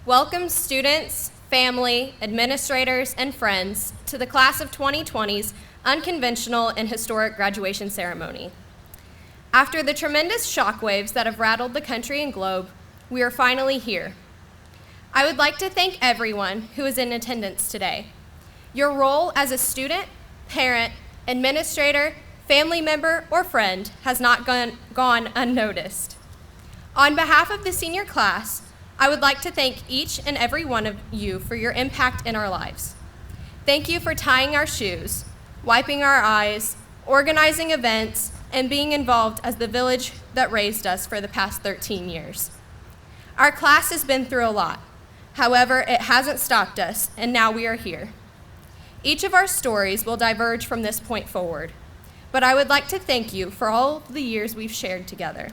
Welcome students, family, administrators, and friends to the class of 2020's unconventional and historic graduation ceremony. After the tremendous shockwaves that have rattled the country and globe, we are finally here. I would like to thank everyone who is in attendance today. Your role as a student, parent, administrator, family member, or friend has not gone unnoticed. On behalf of the senior class, I would like to thank each and every one of you for your impact in our lives. Thank you for tying our shoes, wiping our eyes, organizing events, and being involved as the village that raised us for the past 13 years. Our class has been through a lot. However, it hasn't stopped us, and now we are here. Each of our stories will diverge from this point forward, but I would like to thank you for all the years we've shared together.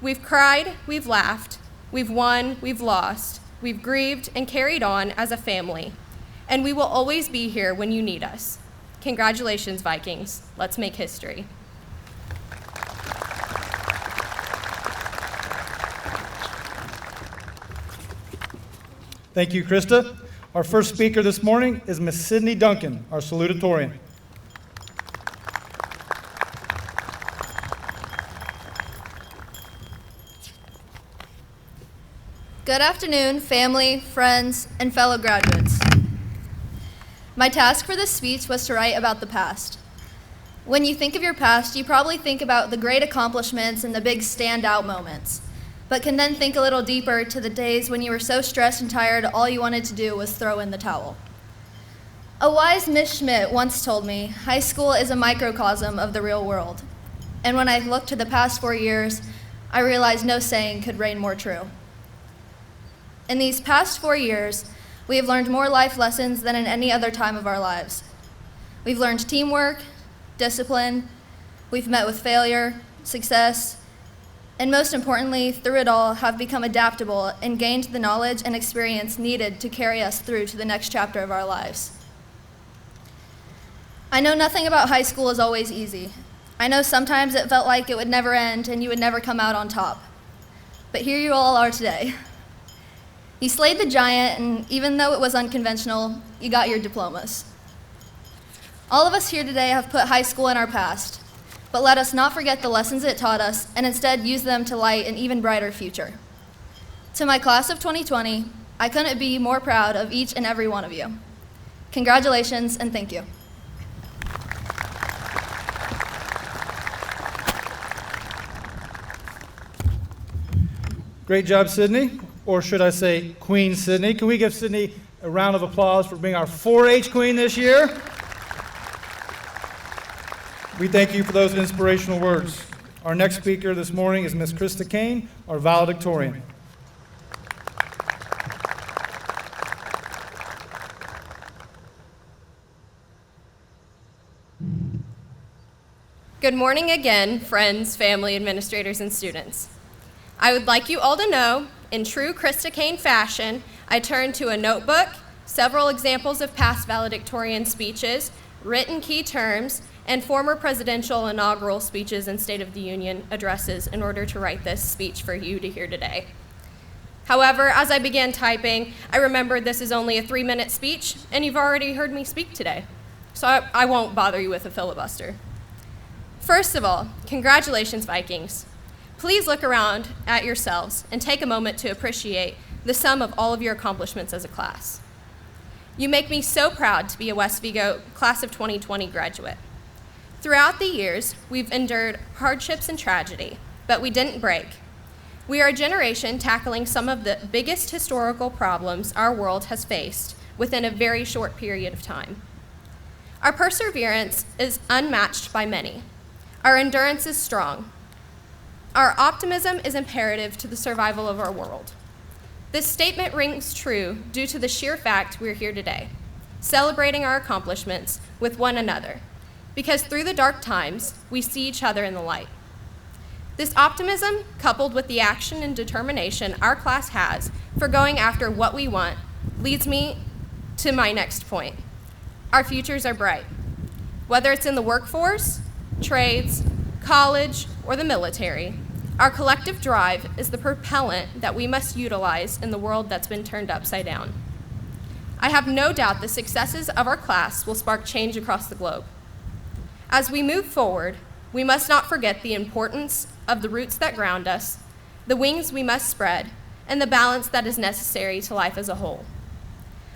We've cried, we've laughed, we've won, we've lost, we've grieved and carried on as a family, and we will always be here when you need us. Congratulations, Vikings. Let's make history. Thank you, Krista. Our first speaker this morning is Miss Sydney Dunkin, our salutatorian. Good afternoon, family, friends, and fellow graduates. My task for this speech was to write about the past. When you think of your past, you probably think about the great accomplishments and the big standout moments, but can then think a little deeper to the days when you were so stressed and tired all you wanted to do was throw in the towel. A wise Miss Schmidt once told me, high school is a microcosm of the real world. And when I looked to the past 4 years, I realized no saying could reign more true. In these past 4 years, we have learned more life lessons than in any other time of our lives. We've learned teamwork, discipline, we've met with failure, success, and most importantly, through it all, have become adaptable and gained the knowledge and experience needed to carry us through to the next chapter of our lives. I know nothing about high school is always easy. I know sometimes it felt like it would never end and you would never come out on top. But here you all are today. You slayed the giant, and even though it was unconventional, you got your diplomas. All of us here today have put high school in our past, but let us not forget the lessons it taught us and instead use them to light an even brighter future. To my class of 2020, I couldn't be more proud of each and every one of you. Congratulations and thank you. Great job, Sydney, or should I say Queen Sydney. Can we give Sydney a round of applause for being our 4-H queen this year? We thank you for those inspirational words. Our next speaker this morning is Miss Krista Kane, our valedictorian. Good morning again, friends, family, administrators, and students. I would like you all to know, in true Krista Kane fashion, I turned to a notebook, several examples of past valedictorian speeches, written key terms, and former presidential inaugural speeches and State of the Union addresses in order to write this speech for you to hear today. However, as I began typing, I remembered this is only a 3-minute speech, and you've already heard me speak today, so I won't bother you with a filibuster. First of all, congratulations, Vikings. Please look around at yourselves and take a moment to appreciate the sum of all of your accomplishments as a class. You make me so proud to be a West Vigo class of 2020 graduate. Throughout the years, we've endured hardships and tragedy, but we didn't break. We are a generation tackling some of the biggest historical problems our world has faced within a very short period of time. Our perseverance is unmatched by many. Our endurance is strong. Our optimism is imperative to the survival of our world. This statement rings true due to the sheer fact we're here today, celebrating our accomplishments with one another, because through the dark times, we see each other in the light. This optimism, coupled with the action and determination our class has for going after what we want, leads me to my next point. Our futures are bright. Whether it's in the workforce, trades, college, or the military, Our collective drive is the propellant that we must utilize in the world that's been turned upside down. I have no doubt the successes of our class will spark change across the globe. As we move forward, we must not forget the importance of the roots that ground us, the wings we must spread, and the balance that is necessary to life as a whole.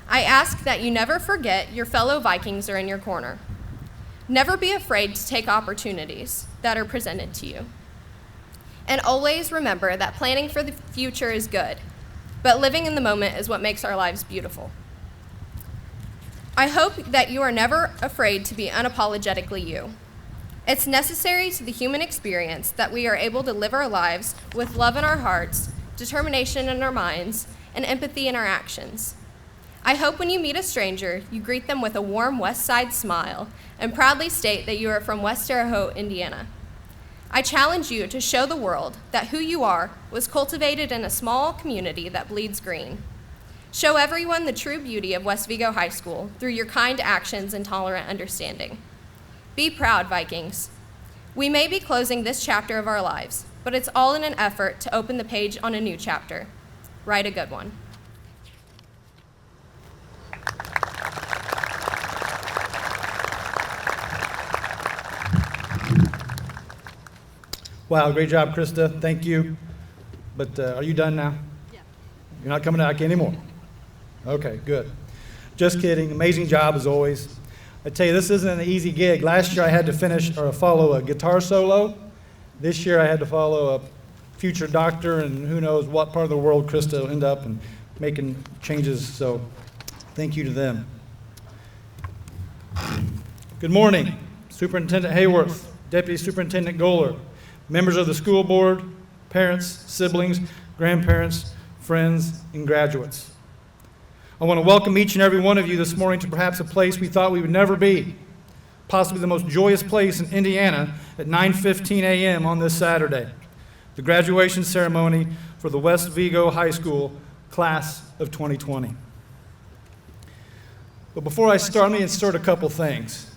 I ask that you never forget your fellow Vikings are in your corner. Never be afraid to take opportunities that are presented to you. And always remember that planning for the future is good, but living in the moment is what makes our lives beautiful. I hope that you are never afraid to be unapologetically you. It's necessary to the human experience that we are able to live our lives with love in our hearts, determination in our minds, and empathy in our actions. I hope when you meet a stranger, you greet them with a warm West Side smile and proudly state that you are from West Terre Haute, Indiana. I challenge you to show the world that who you are was cultivated in a small community that bleeds green. Show everyone the true beauty of West Vigo High School through your kind actions and tolerant understanding. Be proud, Vikings. We may be closing this chapter of our lives, but it's all in an effort to open the page on a new chapter. Write a good one. Wow, great job, Krista. Thank you. But are you done now? Yeah. You're not coming back anymore? Okay, good. Just kidding. Amazing job as always. I tell you, this isn't an easy gig. Last year I had to follow a guitar solo. This year I had to follow a future doctor, and who knows what part of the world Krista will end up and making changes. So thank you to them. Good morning, Superintendent Hayworth, Deputy Superintendent Goler, members of the school board, parents, siblings, grandparents, friends, and graduates. I want to welcome each and every one of you this morning to perhaps a place we thought we would never be, possibly the most joyous place in Indiana at 9:15 a.m. on this Saturday, the graduation ceremony for the West Vigo High School class of 2020. But before I start, let me insert a couple things.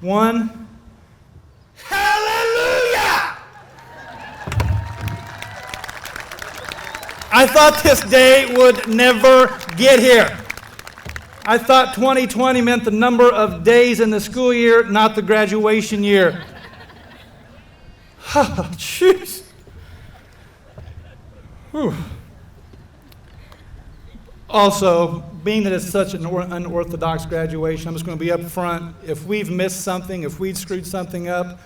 One, hallelujah! I thought this day would never get here. I thought 2020 meant the number of days in the school year, not the graduation year. Oh, jeez. Whew. Also, being that it's such an unorthodox graduation, I'm just going to be up front. If we've missed something, if we've screwed something up,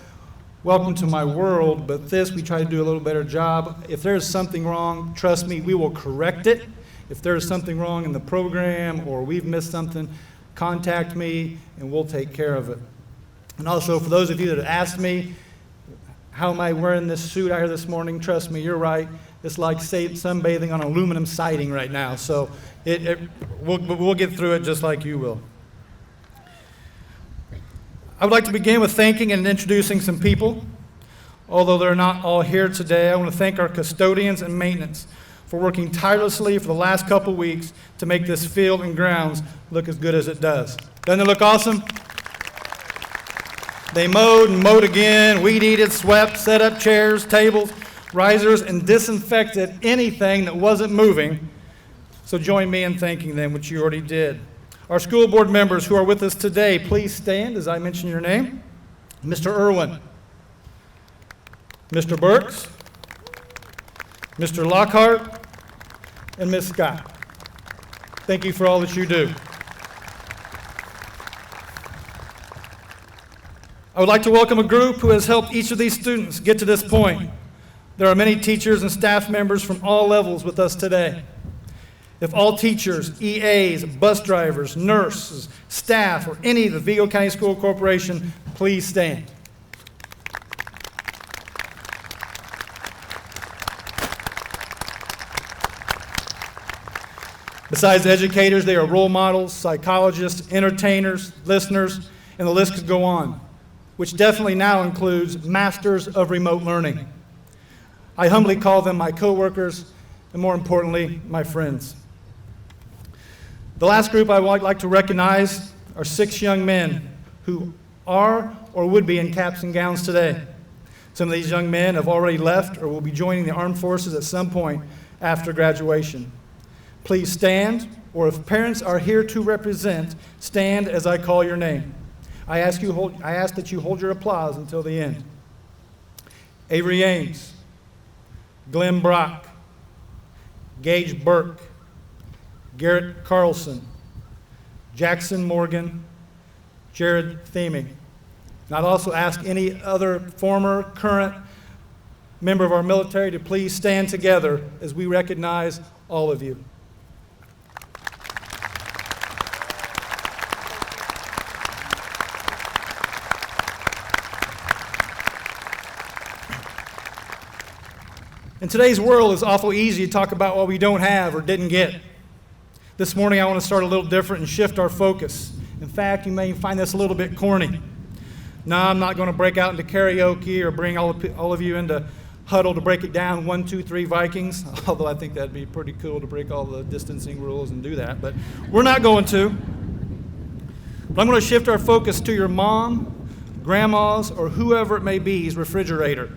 welcome to my world, but this we try to do a little better job. If there's something wrong, trust me, we will correct it. If there's something wrong in the program or we've missed something, contact me and we'll take care of it. And also, for those of you that have asked me, how am I wearing this suit out here this morning? Trust me, you're right. It's like sunbathing on aluminum siding right now. So we'll get through it just like you will. I would like to begin with thanking and introducing some people. Although they're not all here today, I want to thank our custodians and maintenance for working tirelessly for the last couple weeks to make this field and grounds look as good as it does. Doesn't it look awesome? They mowed and mowed again, weed eated, swept, set up chairs, tables, risers, and disinfected anything that wasn't moving. So join me in thanking them, which you already did. Our school board members who are with us today, please stand as I mention your name. Mr. Irwin, Mr. Burks, Mr. Lockhart, and Ms. Scott. Thank you for all that you do. I would like to welcome a group who has helped each of these students get to this point. There are many teachers and staff members from all levels with us today. If all teachers, EAs, bus drivers, nurses, staff, or any of the Vigo County School Corporation, please stand. Besides educators, they are role models, psychologists, entertainers, listeners, and the list could go on, which definitely now includes masters of remote learning. I humbly call them my coworkers, and more importantly, my friends. The last group I would like to recognize are 6 young men who are or would be in caps and gowns today. Some of these young men have already left or will be joining the armed forces at some point after graduation. Please stand, or if parents are here to represent, stand as I call your name. I ask that you hold your applause until the end. Avery Ames, Glenn Brock, Gage Burke, Garrett Carlson, Jackson Morgan, Jared Theming. And I'd also ask any other former, current member of our military to please stand together as we recognize all of you. In today's world, it's awful easy to talk about what we don't have or didn't get. This morning, I want to start a little different and shift our focus. In fact, you may find this a little bit corny. No, I'm not going to break out into karaoke or bring all of you into huddle to break it down, 1, 2, 3 Vikings, although I think that'd be pretty cool to break all the distancing rules and do that, but we're not going to. But I'm going to shift our focus to your mom, grandma's, or whoever it may be's refrigerator.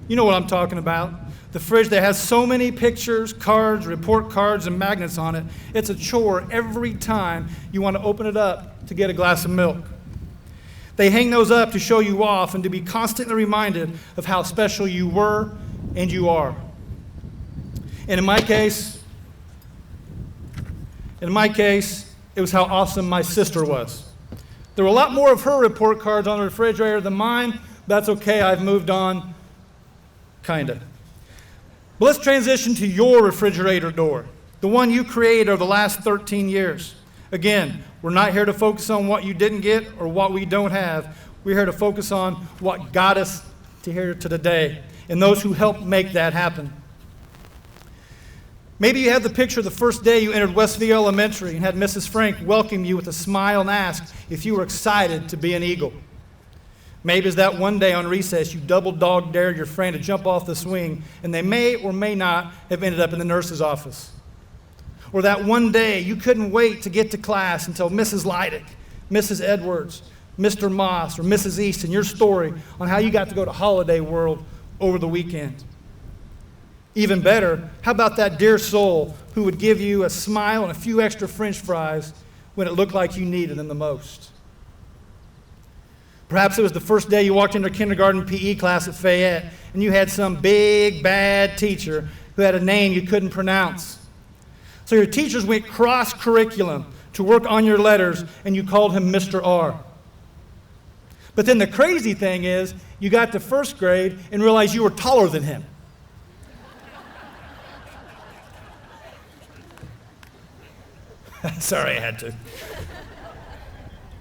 You know what I'm talking about. The fridge that has so many pictures, cards, report cards, and magnets on it, it's a chore every time you want to open it up to get a glass of milk. They hang those up to show you off and to be constantly reminded of how special you were and you are. And in my case, it was how awesome my sister was. There were a lot more of her report cards on the refrigerator than mine. That's okay, I've moved on, kinda. But let's transition to your refrigerator door, the one you created over the last 13 years. Again, we're not here to focus on what you didn't get or what we don't have. We're here to focus on what got us to here to today and those who helped make that happen. Maybe you have the picture of the first day you entered West Vigo Elementary and had Mrs. Frank welcome you with a smile and ask if you were excited to be an Eagle. Maybe it's that one day on recess you double dog dared your friend to jump off the swing and they may or may not have ended up in the nurse's office. Or that one day you couldn't wait to get to class until Mrs. Leidick, Mrs. Edwards, Mr. Moss, or Mrs. Easton, your story on how you got to go to Holiday World over the weekend. Even better, how about that dear soul who would give you a smile and a few extra French fries when it looked like you needed them the most? Perhaps it was the first day you walked into kindergarten PE class at Fayette and you had some big, bad teacher who had a name you couldn't pronounce. So your teachers went cross-curriculum to work on your letters and you called him Mr. R. But then the crazy thing is you got to first grade and realized you were taller than him. Sorry, I had to.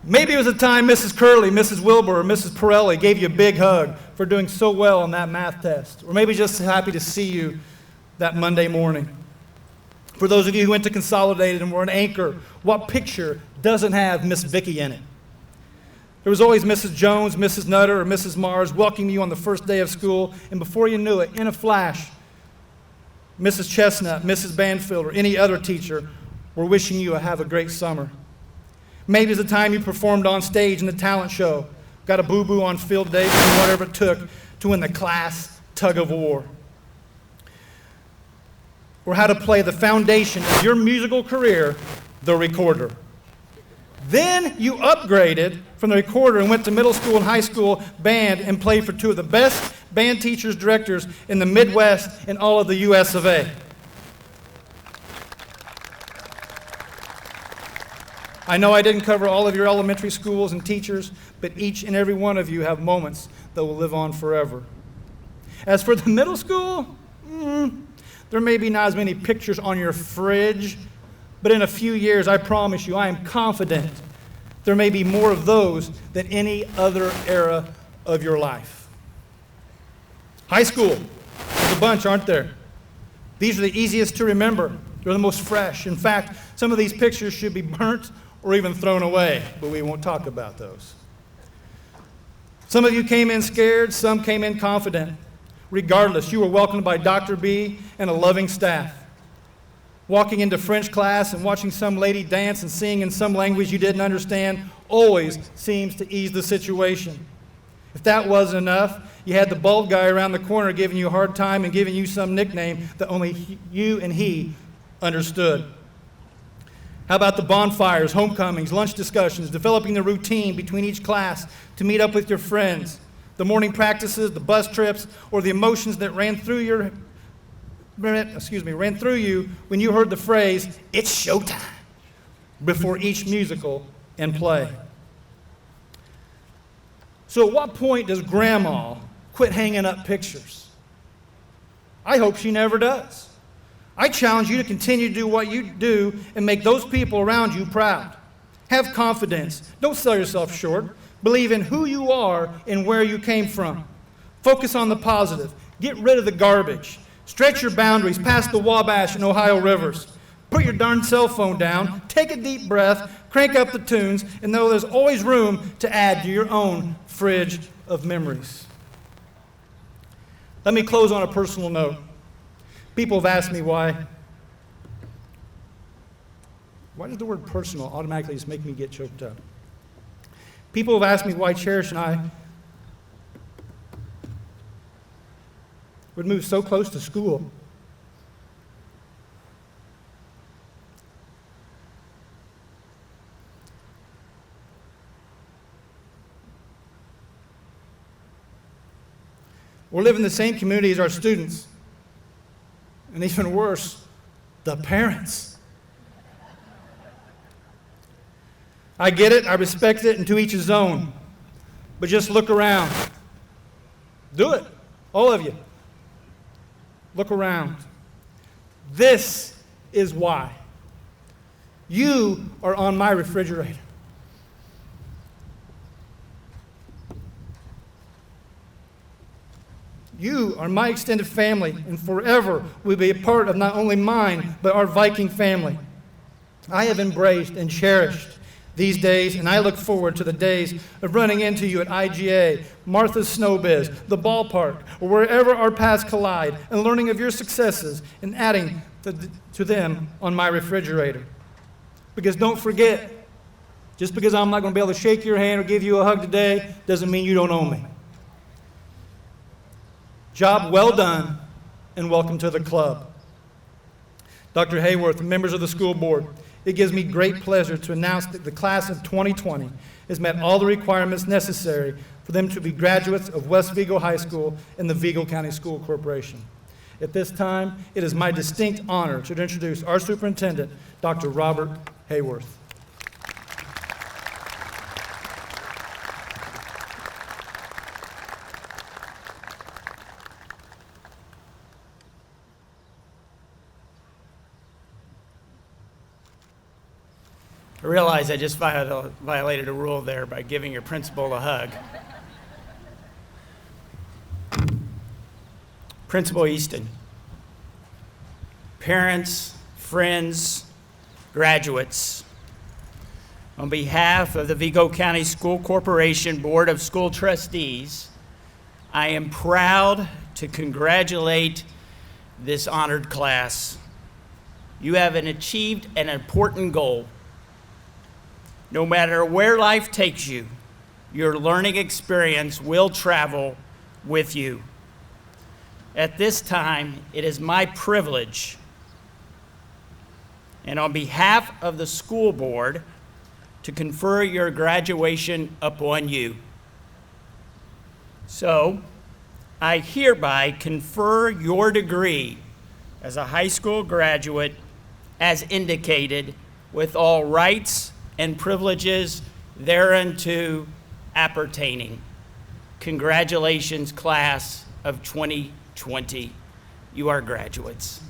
Maybe it was a time Mrs. Curley, Mrs. Wilbur, or Mrs. Pirelli gave you a big hug for doing so well on that math test. Or maybe just happy to see you that Monday morning. For those of you who went to Consolidated and were an anchor, what picture doesn't have Miss Vicky in it? There was always Mrs. Jones, Mrs. Nutter, or Mrs. Mars welcoming you on the first day of school, and before you knew it, in a flash, Mrs. Chestnut, Mrs. Banfield, or any other teacher were wishing you have a great summer. Maybe it's the time you performed on stage in the talent show, got a boo-boo on field day, and whatever it took to win the class tug of war. Or how to play the foundation of your musical career, the recorder. Then you upgraded from the recorder and went to middle school and high school band and played for two of the best band teachers, directors in the Midwest and all of the US of A. I know I didn't cover all of your elementary schools and teachers, but each and every one of you have moments that will live on forever. As for the middle school, there may be not as many pictures on your fridge, but in a few years, I promise you, I am confident there may be more of those than any other era of your life. High school, there's a bunch, aren't there? These are the easiest to remember. They're the most fresh. In fact, some of these pictures should be burnt or even thrown away, but we won't talk about those. Some of you came in scared, some came in confident. Regardless, you were welcomed by Dr. B and a loving staff. Walking into French class and watching some lady dance and sing in some language you didn't understand always seems to ease the situation. If that wasn't enough, you had the bald guy around the corner giving you a hard time and giving you some nickname that only you and he understood. How about the bonfires, homecomings, lunch discussions, developing the routine between each class to meet up with your friends, the morning practices, the bus trips, or the emotions that ran through you when you heard the phrase, "It's showtime," before each musical and play. So at what point does Grandma quit hanging up pictures? I hope she never does. I challenge you to continue to do what you do and make those people around you proud. Have confidence. Don't sell yourself short. Believe in who you are and where you came from. Focus on the positive. Get rid of the garbage. Stretch your boundaries past the Wabash and Ohio rivers. Put your darn cell phone down, take a deep breath, crank up the tunes, and know there's always room to add to your own fridge of memories. Let me close on a personal note. People have asked me why does the word personal automatically just make me get choked up? People have asked me why Cherish and I would move so close to school. We're living in the same community as our students. And even worse, the parents. I get it, I respect it, and to each his own. But just look around. Do it, all of you. Look around. This is why. You are on my refrigerator. You are my extended family, and forever will be a part of not only mine, but our Viking family. I have embraced and cherished these days, and I look forward to the days of running into you at IGA, Martha's Snow Biz, the ballpark, or wherever our paths collide, and learning of your successes and adding to them on my refrigerator. Because don't forget, just because I'm not going to be able to shake your hand or give you a hug today, doesn't mean you don't own me. Job well done, and welcome to the club. Dr. Hayworth, members of the school board, it gives me great pleasure to announce that the class of 2020 has met all the requirements necessary for them to be graduates of West Vigo High School and the Vigo County School Corporation. At this time, it is my distinct honor to introduce our superintendent, Dr. Robert Hayworth. I realize I just violated a rule there by giving your principal a hug. Principal Easton, parents, friends, graduates, on behalf of the Vigo County School Corporation Board of School Trustees, I am proud to congratulate this honored class. You have achieved an important goal. No matter where life takes you, your learning experience will travel with you. At this time, it is my privilege, and on behalf of the school board, to confer your graduation upon you. So, I hereby confer your degree as a high school graduate as indicated, with all rights and privileges thereunto appertaining. Congratulations, class of 2020. You are graduates.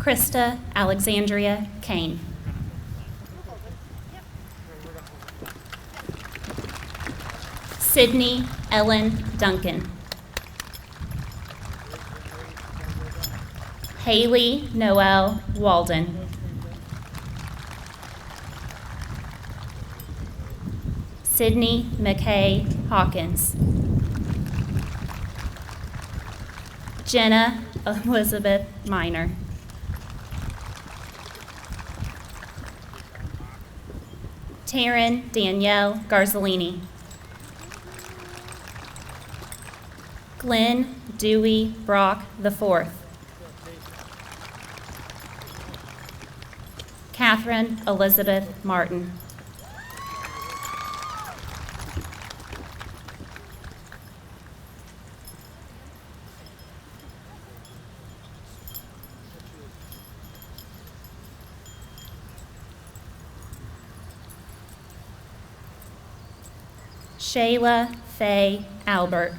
Krista Alexandria Kane. Sydney Ellen Duncan. Hailey Noel Walden. Sydney McKay Hawkins. Jenna Elizabeth Minor. Taryn Danielle Garzolini. Glenn Dewey Brock IV. Catherine Elizabeth Martin. Shayla Faye Albert.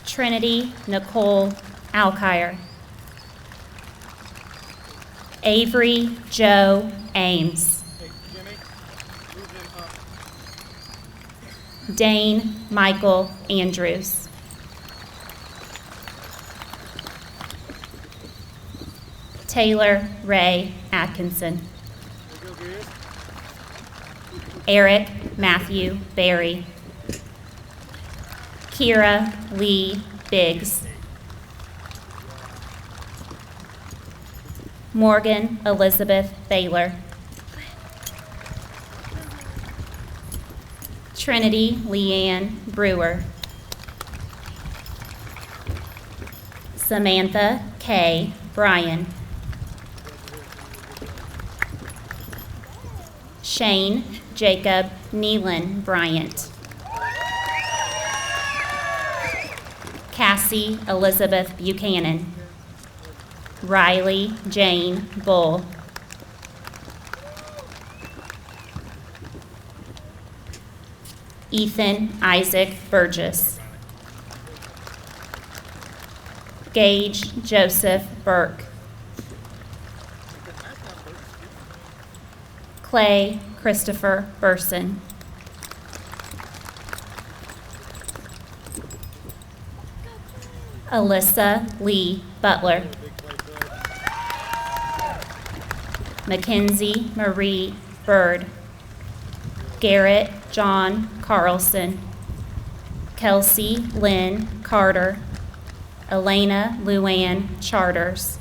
Trinity Nicole Alkire. Avery Joe Ames. Dane Michael Andrews. Taylor Ray Atkinson. Eric Matthew Berry. Kira Lee Biggs. Morgan Elizabeth Baylor. Trinity Leanne Brewer. Samantha K. Bryan. Shane Jacob Neelan Bryant. Cassie Elizabeth Buchanan. Riley Jane Bull. Ethan Isaac Burgess. Gage Joseph Burke. Clay Christopher Burson. Alyssa Lee Butler. Mackenzie Marie Bird. Garrett John Carlson. Kelsey Lynn Carter. Elena Luann Charters.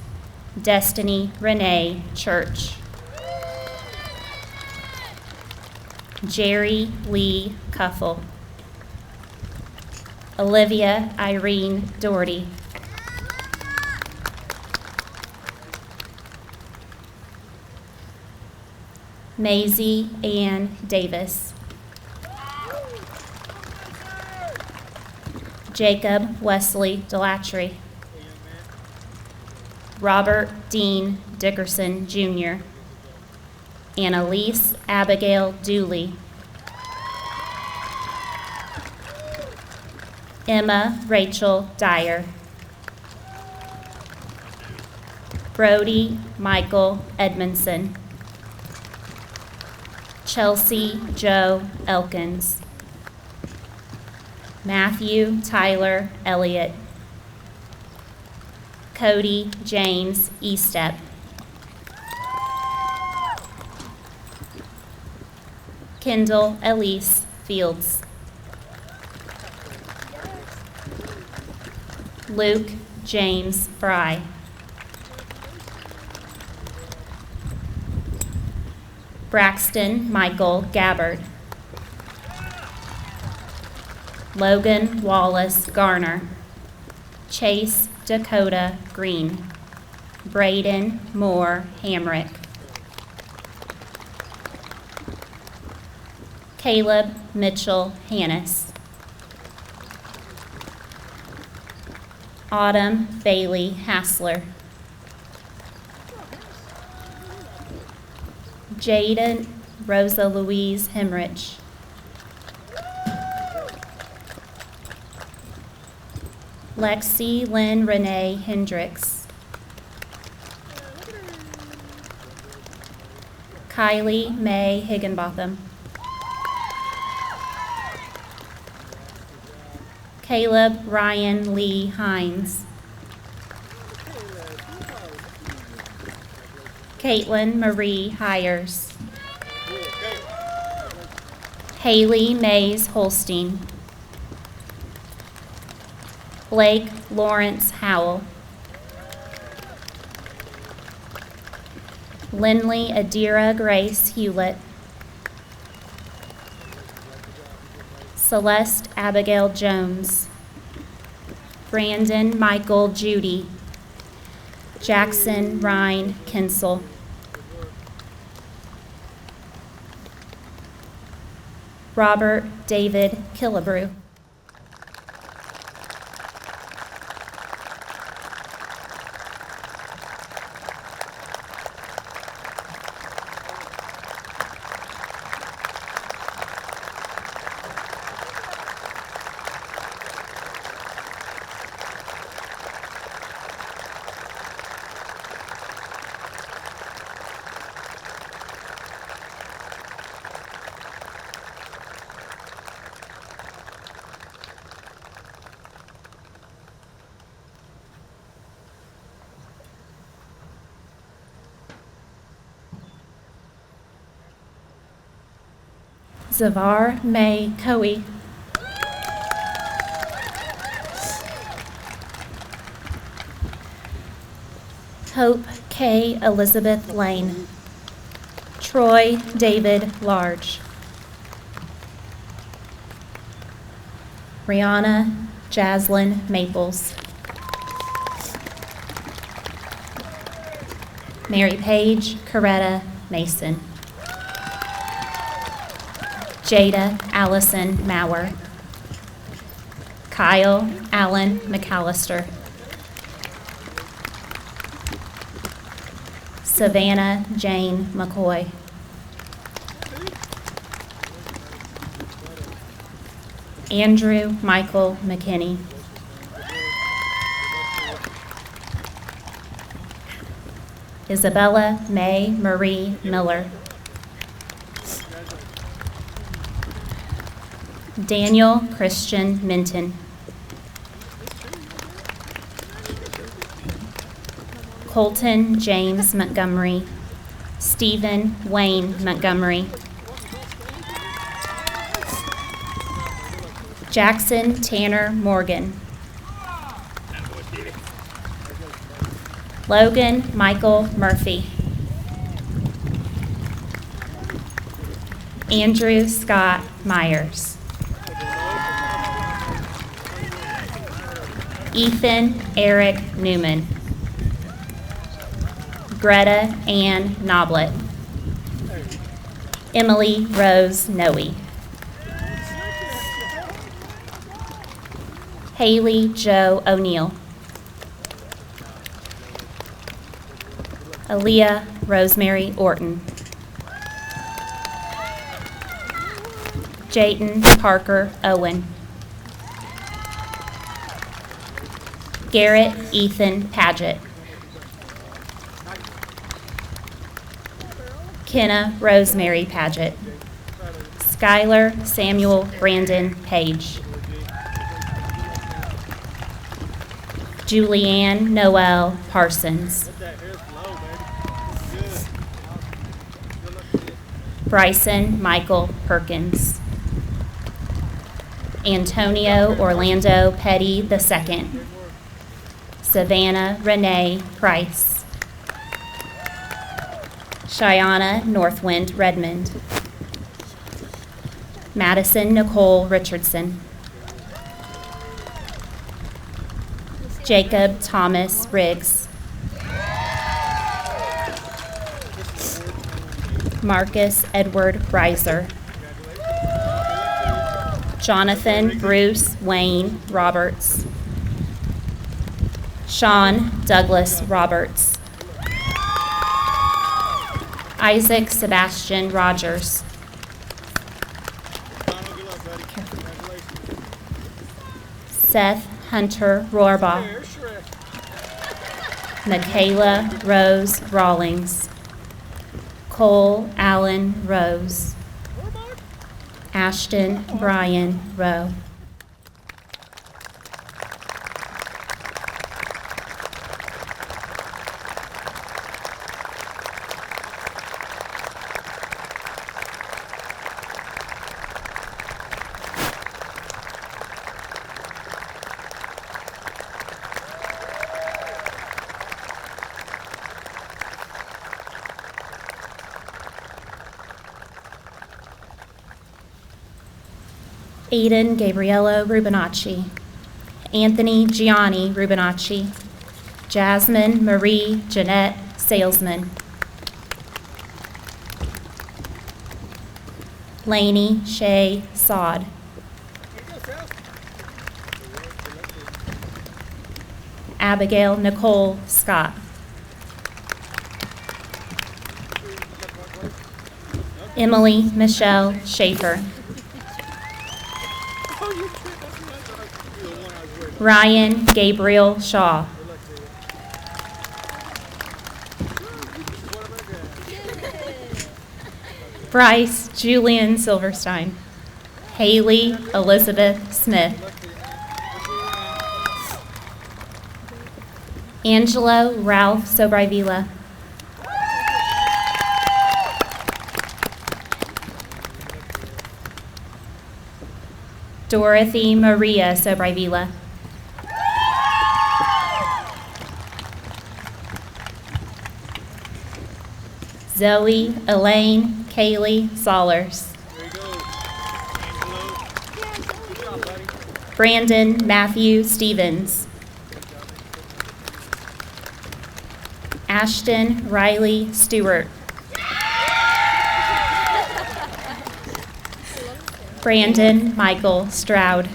Destiny Renee Church. Jerry Lee Cuffle. Olivia Irene Doherty. Maisie Ann Davis. Jacob Wesley Delatry. Robert Dean Dickerson Jr. Annalise Abigail Dooley. Emma Rachel Dyer. Brody Michael Edmondson. Chelsea Joe Elkins. Matthew Tyler Elliott. Cody James Estep. Kendall Elise Fields. Luke James Fry. Braxton Michael Gabbard. Logan Wallace Garner. Chase Dakota Green. Braden Moore Hamrick. Caleb Mitchell Hannis. Autumn Bailey Hassler. Jaden Rosa Louise Hemrich. Lexi Lynn Renee Hendricks. Kylie Mae Higginbotham. Caleb Ryan Lee Hines. Caitlin Marie Hires. Hailey Mays Holstein. Blake Lawrence Howell. Lindley Adira Grace Hewlett. Celeste Abigail Jones. Brandon Michael Judy. Jackson Ryan Kinsel. Robert David Killebrew. Zavar May Coey. Hope K. Elizabeth Lane. Troy David Large. Rihanna Jaslyn Maples. Mary Page Coretta Mason. Jada Allison Maurer. Kyle Allen McAllister. Savannah Jane McCoy. Andrew Michael McKinney. Isabella May Marie Miller. Daniel Christian Minton. Colton James Montgomery. Stephen Wayne Montgomery. Jackson Tanner Morgan. Logan Michael Murphy. Andrew Scott Myers. Ethan Eric Newman. Greta Ann Noblet. Emily Rose Noe. Haley Jo O'Neill. Aaliyah Rosemary Orton. Jayton Parker Owen. Garrett Ethan Paget. Kenna Rosemary Paget. Skylar Samuel Brandon Page. Julianne Noel Parsons. Bryson Michael Perkins. Antonio Orlando Petty II. Savannah Renee Price. Cheyenne Northwind Redmond. Madison Nicole Richardson. Jacob Thomas Riggs. Marcus Edward Reiser. Jonathan Bruce Wayne Roberts. Sean Douglas Roberts. Isaac Sebastian Rogers. Seth Hunter Rohrbaugh. Michaela Rose Rawlings. Cole Allen Rose. Ashton Brian Rowe. Aiden Gabriello Rubinacci. Anthony Gianni Rubinacci. Jasmine Marie Jeanette Salesman. Lainey Shay Sod. Abigail Nicole Scott. Emily Michelle Schaefer. Ryan Gabriel Shaw. Bryce Julian Silverstein. Hailey Elizabeth Smith. Angelo Ralph Sobrivila. Dorothy Maria Sobrivila. Zoe Elaine Kaylee Sollers. Brandon Matthew Stevens. Ashton Riley Stewart. Brandon Michael Stroud.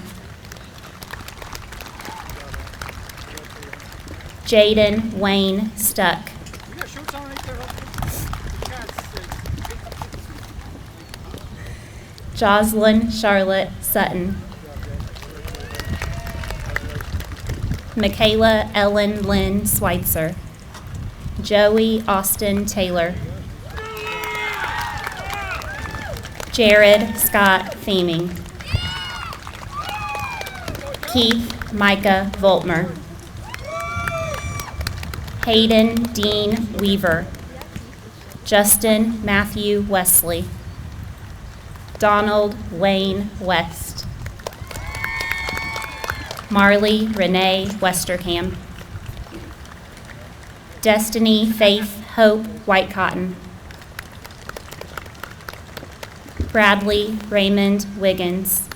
Jaden Wayne Stuck. Jocelyn Charlotte Sutton. Michaela Ellen Lynn Schweitzer. Joey Austin Taylor. Jared Scott Theming. Keith Micah Voltmer. Hayden Dean Weaver. Justin Matthew Wesley. Donald Wayne West. Marley Renee Westerkamp. Destiny Faith Hope White Cotton. Bradley Raymond Wiggins.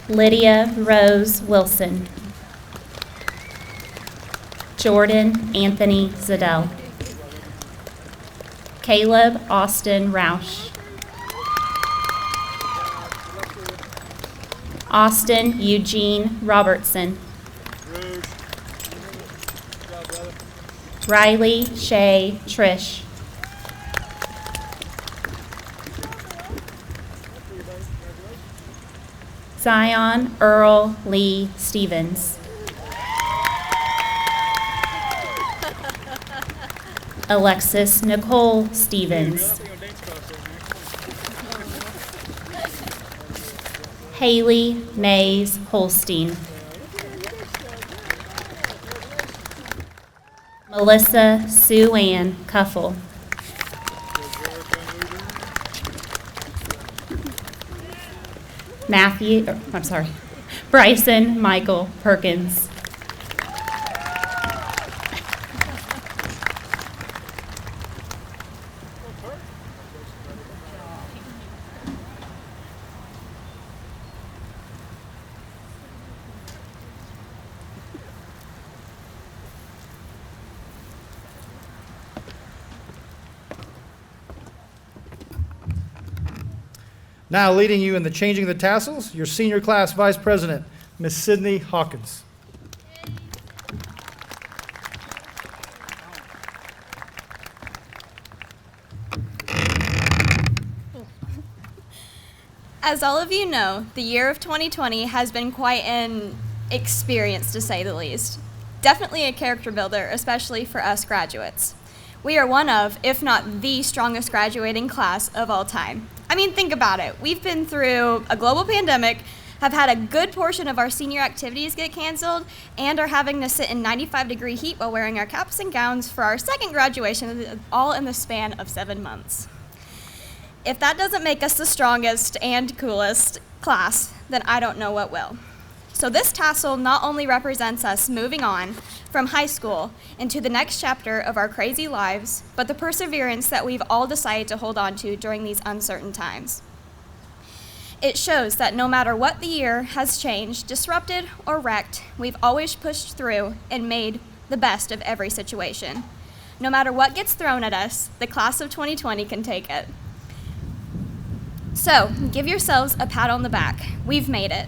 Lydia Rose Wilson. Jordan Anthony Zadell. Caleb Austin Roush. Austin Eugene Robertson. Riley Shay Trish. Zion Earl Lee Stevens. Alexis Nicole Stevens. Haley Mays Holstein. Melissa Sue Ann Cuffle. Bryson Michael Perkins. Now leading you in the changing of the tassels, your senior class vice president, Miss Sydney Hawkins. As all of you know, the year of 2020 has been quite an experience, to say the least. Definitely a character builder, especially for us graduates. We are one of, if not the strongest graduating class of all time. I mean, think about it. We've been through a global pandemic, have had a good portion of our senior activities get canceled, and are having to sit in 95-degree heat while wearing our caps and gowns for our second graduation, all in the span of 7 months. If that doesn't make us the strongest and coolest class, then I don't know what will. So this tassel not only represents us moving on from high school into the next chapter of our crazy lives, but the perseverance that we've all decided to hold on to during these uncertain times. It shows that no matter what the year has changed, disrupted, or wrecked, we've always pushed through and made the best of every situation. No matter what gets thrown at us, the class of 2020 can take it. So, give yourselves a pat on the back. We've made it.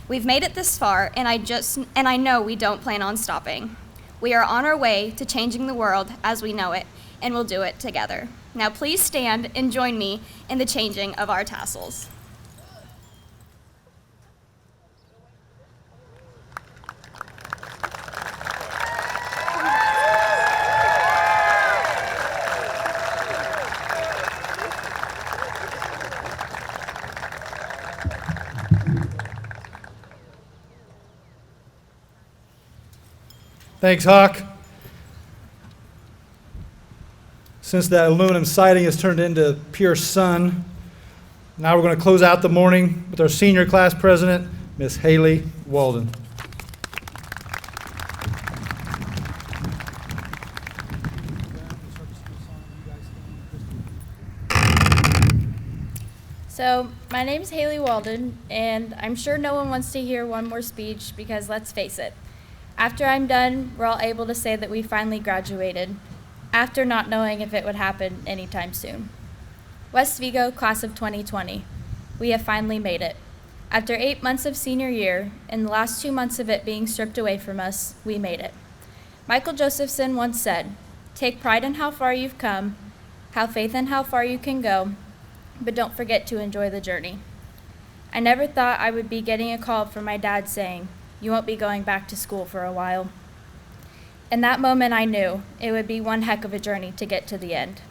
We've made it this far, and I know we don't plan on stopping. We are on our way to changing the world as we know it, and we'll do it together. Now please stand and join me in the changing of our tassels. Thanks, Hawk. Since that aluminum siding has turned into pure sun, now we're going to close out the morning with our senior class president, Miss Hailey Walden. So, my name is Hailey Walden, and I'm sure no one wants to hear one more speech because let's face it, after I'm done, we're all able to say that we finally graduated, after not knowing if it would happen anytime soon. West Vigo, class of 2020, we have finally made it. After 8 months of senior year, and the last 2 months of it being stripped away from us, we made it. Michael Josephson once said, "Take pride in how far you've come, have faith in how far you can go, but don't forget to enjoy the journey." I never thought I would be getting a call from my dad saying, "You won't be going back to school for a while." In that moment, I knew it would be one heck of a journey to get to the end.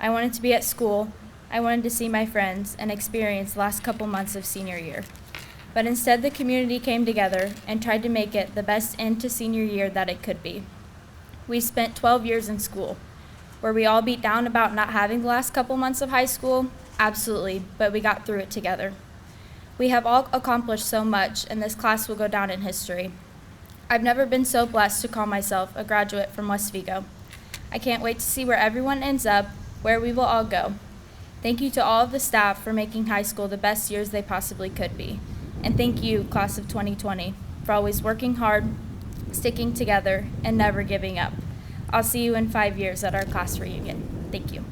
I wanted to be at school, I wanted to see my friends and experience the last couple months of senior year. But instead, the community came together and tried to make it the best end to senior year that it could be. We spent 12 years in school. Were we all beat down about not having the last couple months of high school? Absolutely, but we got through it together. We have all accomplished so much, and this class will go down in history. I've never been so blessed to call myself a graduate from West Vigo. I can't wait to see where everyone ends up, where we will all go. Thank you to all of the staff for making high school the best years they possibly could be. And thank you, class of 2020, for always working hard, sticking together, and never giving up. I'll see you in 5 years at our class reunion. Thank you.